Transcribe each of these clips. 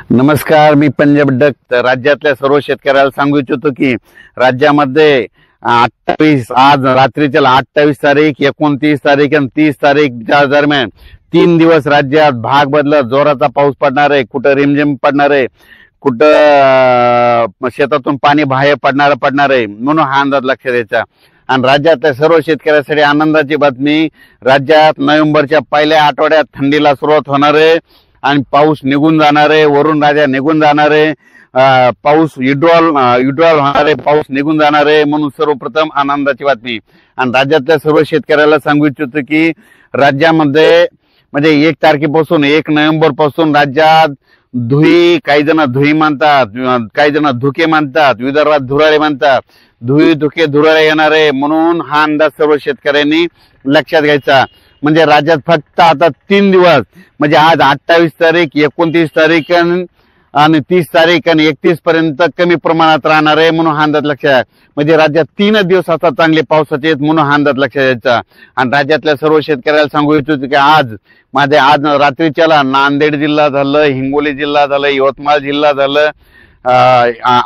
नमस्कार, मी पंजाब डक. राज्यातल्या सर्व शेतकऱ्याला सांगू इच्छितो की राज्यामध्ये 28 आज रात्रीच्या 28 तारीख, 29 तारीख आणि 30 तारीखच्या दरम्यान 3 दिवस राज्यात भाग बदलत जोराचा पाऊस पडणार आहे. कुठं रिमझिम पडणार आहे, कुठं शेतातून पाणी बाहेर पडणार आहे. म्हणून हा अंदाज लक्षात द्यायचा. आणि राज्यातल्या सर्व शेतकऱ्यांसाठी आनंदाची बातमी, राज्यात नोव्हेंबरच्या पहिल्या आठवड्यात थंडीला सुरुवात होणार आहे आणि पाऊस निघून जाणार आहे. वरून राजा निघून जाणार आहे. पाऊस विड्रॉल होणार आहे, पाऊस निघून जाणार आहे. म्हणून सर्वप्रथम आनंदाची बातमी. आणि राज्यातल्या सर्व शेतकऱ्याला सांगू इच्छितो की राज्यामध्ये म्हणजे 1 तारखेपासून 1 नोव्हेंबर पासून राज्यात धुई, काही जण धुई म्हणतात, काही जण धुके म्हणतात, विदर्भात धुराळे म्हणतात. धुई धुके धुराळे येणार आहे. म्हणून हा अंदाज सर्व शेतकऱ्यांनी लक्षात घ्यायचा. म्हणजे राज्यात फक्त आता 3 दिवस म्हणजे आज 28 तारीख, 29 तारीख आणि 30 तारीख आणि 31 पर्यंत कमी प्रमाणात राहणार आहे. म्हणून हा अंदाज लक्षात. म्हणजे राज्यात 3 दिवस आता चांगले पावसाचे आहेत. म्हणून हा अंदाज लक्षात द्यायचा. आणि राज्यातल्या सर्व शेतकऱ्याला सांगू इच्छितो की आज रात्रीच्याला नांदेड जिल्हा झालं, हिंगोली जिल्हा झालं, यवतमाळ जिल्हा झालं,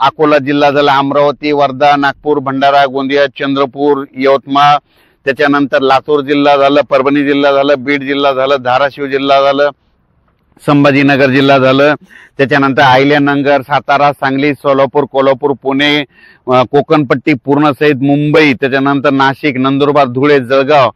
अकोला जिल्हा झाला, अमरावती, वर्धा, नागपूर, भंडारा, गोंदिया, चंद्रपूर, यवतमाळ, त्याच्यानंतर लातूर जिल्हा झालं, परभणी जिल्हा झालं, बीड जिल्हा झालं, धाराशिव जिल्हा झालं, संभाजीनगर जिल्हा झालं, त्याच्यानंतर अहिल्यानगर, सातारा, सांगली, सोलापूर, कोल्हापूर, पुणे, कोकणपट्टी पूर्ण सहित मुंबई, त्याच्यानंतर नाशिक, नंदुरबार, धुळे, जळगाव,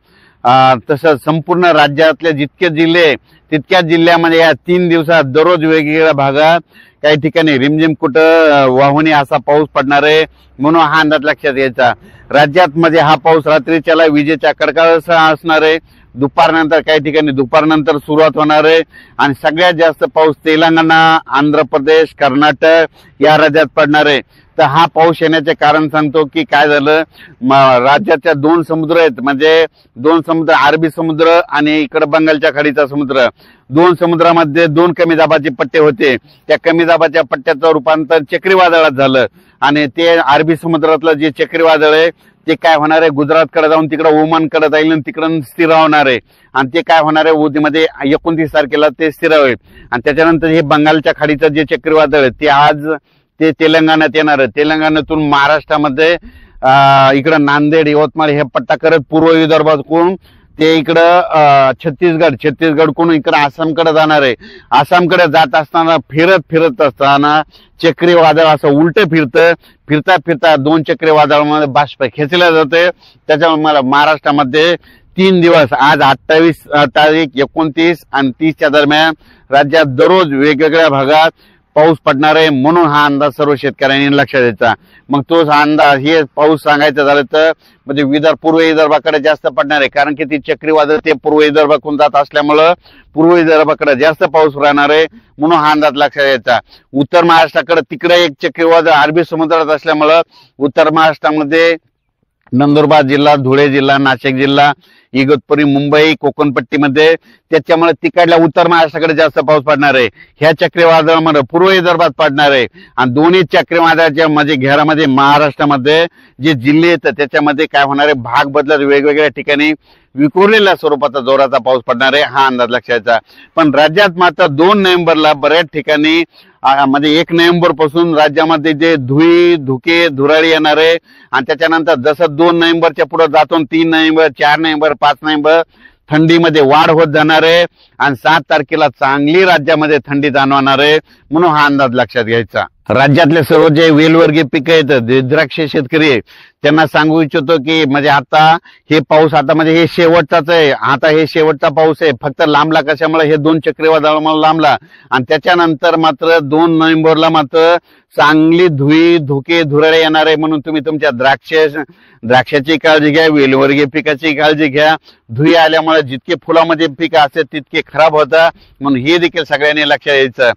तसंच संपूर्ण राज्यातले जितके जिल्हे तितक्याच जिल्ह्यामध्ये या 3 दिवसात दररोज वेगवेगळ्या भागात काही ठिकाणी रिमझिम कुठं वाहुणी असा पाऊस पडणार आहे. म्हणून हा अंदाज लक्षात घ्यायचा. राज्यात मध्ये हा पाऊस रात्रीच्याला विजेच्या कडकडाटासह असणार आहे. दुपारनंतर काही ठिकाणी दुपारनंतर सुरुवात होणार आहे. आणि सगळ्यात जास्त पाऊस तेलंगणा, आंध्र प्रदेश, कर्नाटक या राज्यात पडणार आहे. तर हा पाऊस येण्याचे कारण सांगतो की काय झालं, राज्याच्या 2 समुद्र आहेत. म्हणजे 2 समुद्र, अरबी समुद्र आणि इकडे बंगालच्या खाडीचा समुद्र. 2 समुद्रामध्ये 2 कमी दाबाचे पट्टे होते. त्या कमी दाबाच्या पट्ट्याचं रूपांतर चक्रीवादळात झालं. आणि ते अरबी समुद्रातलं जे चक्रीवादळ आहे ते काय होणार आहे, गुजरातकडे जाऊन तिकडे ओमानकडे जाईल आणि तिकडं स्थिर होणार आहे. आणि ते काय होणार आहे, उद्यामध्ये 29 तारखेला ते स्थिर होईल. आणि त्याच्यानंतर हे बंगालच्या खाडीचं जे चक्रीवादळ आहे ते आज ते तेलंगणात येणार आहे. तेलंगणातून महाराष्ट्रामध्ये इकडं नांदेड, यवतमाळ हे पट्टा करत पूर्व विदर्भातून ते इकडं छत्तीसगडकडून इकडं आसामकडे जाणार आहे. आसामकडे जात असताना फिरत असताना चक्रीवादळ असं उलट फिरता 2 चक्रीवादळामध्ये बाष्प खेचल्या जाते. त्याच्यामुळे मला महाराष्ट्रामध्ये 3 दिवस आज 28 तारीख, 29 आणि 30च्या दरम्यान राज्यात दररोज वेगवेगळ्या भागात पाऊस पडणार आहे. म्हणून हा अंदाज सर्व शेतकऱ्यांनी लक्षात द्यायचा. मग तोच अंदाज हे पाऊस सांगायचं झालं तर म्हणजे पूर्व विदर्भाकडे जास्त पडणार आहे. कारण की ती चक्रीवादळ ते पूर्व विदर्भाकडून जात असल्यामुळं पूर्व विदर्भाकडे जास्त पाऊस राहणार आहे. म्हणून हा अंदाज लक्षात द्यायचा. उत्तर महाराष्ट्राकडे तिकडे एक चक्रीवादळ अरबी समुद्रात असल्यामुळं उत्तर महाराष्ट्रामध्ये नंदुरबार जिल्हा, धुळे जिल्हा, नाशिक जिल्हा, इगतपुरी, मुंबई, कोकणपट्टीमध्ये त्याच्यामुळे तिकडल्या उत्तर महाराष्ट्राकडे जास्त पाऊस पडणार आहे. ह्या चक्रीवादळामध्ये पूर्व विदर्भात पडणार आहे. आणि दोन्ही चक्रीवादळाच्या म्हणजे घेरामध्ये महाराष्ट्रामध्ये जे जिल्हे आहेत त्याच्यामध्ये काय होणार आहे, भाग बदलत वेगवेगळ्या ठिकाणी विखुरलेल्या स्वरूपाचा जोराचा पाऊस पडणार आहे. हा अंदाज लक्षाचा. पण राज्यात मात्र 2 नोव्हेंबरला बऱ्याच ठिकाणी म्हणजे 1 नोव्हेंबर पासून राज्यामध्ये जे धुके धुराळी येणार आहे. आणि त्याच्यानंतर जसं 2 नोव्हेंबरच्या पुढे जातो 3 नोव्हेंबर, 4 नोव्हेंबर, 5 नोव्हेंबर थंडीमध्ये वाढ होत जाणार आहे. आणि 7 तारखेला चांगली राज्यामध्ये थंडी जाणवणार आहे. म्हणून हा अंदाज लक्षात घ्यायचा. राज्यातले सर्व जे वेलवर्गीय पिकं आहेत, द्राक्ष शेतकरी आहे त्यांना सांगू इच्छितो की म्हणजे आता हे पाऊस आता म्हणजे हे शेवटचाच आहे. आता हे शेवटचा पाऊस आहे. फक्त लांबला कशामुळे, हे 2 चक्रीवादळामुळे लांबला. आणि त्याच्यानंतर मात्र 2 नोव्हेंबरला मात्र चांगली धुके धुराळे येणार आहे. म्हणून तुम्ही तुमच्या द्राक्षाची काळजी घ्या, वेलवर्गीय पिकाची काळजी घ्या. धुई आल्यामुळे जितके फुलामध्ये पिकं असतात तितके खराब होतात. म्हणून हे देखील सगळ्यांनी लक्षात द्यायचं.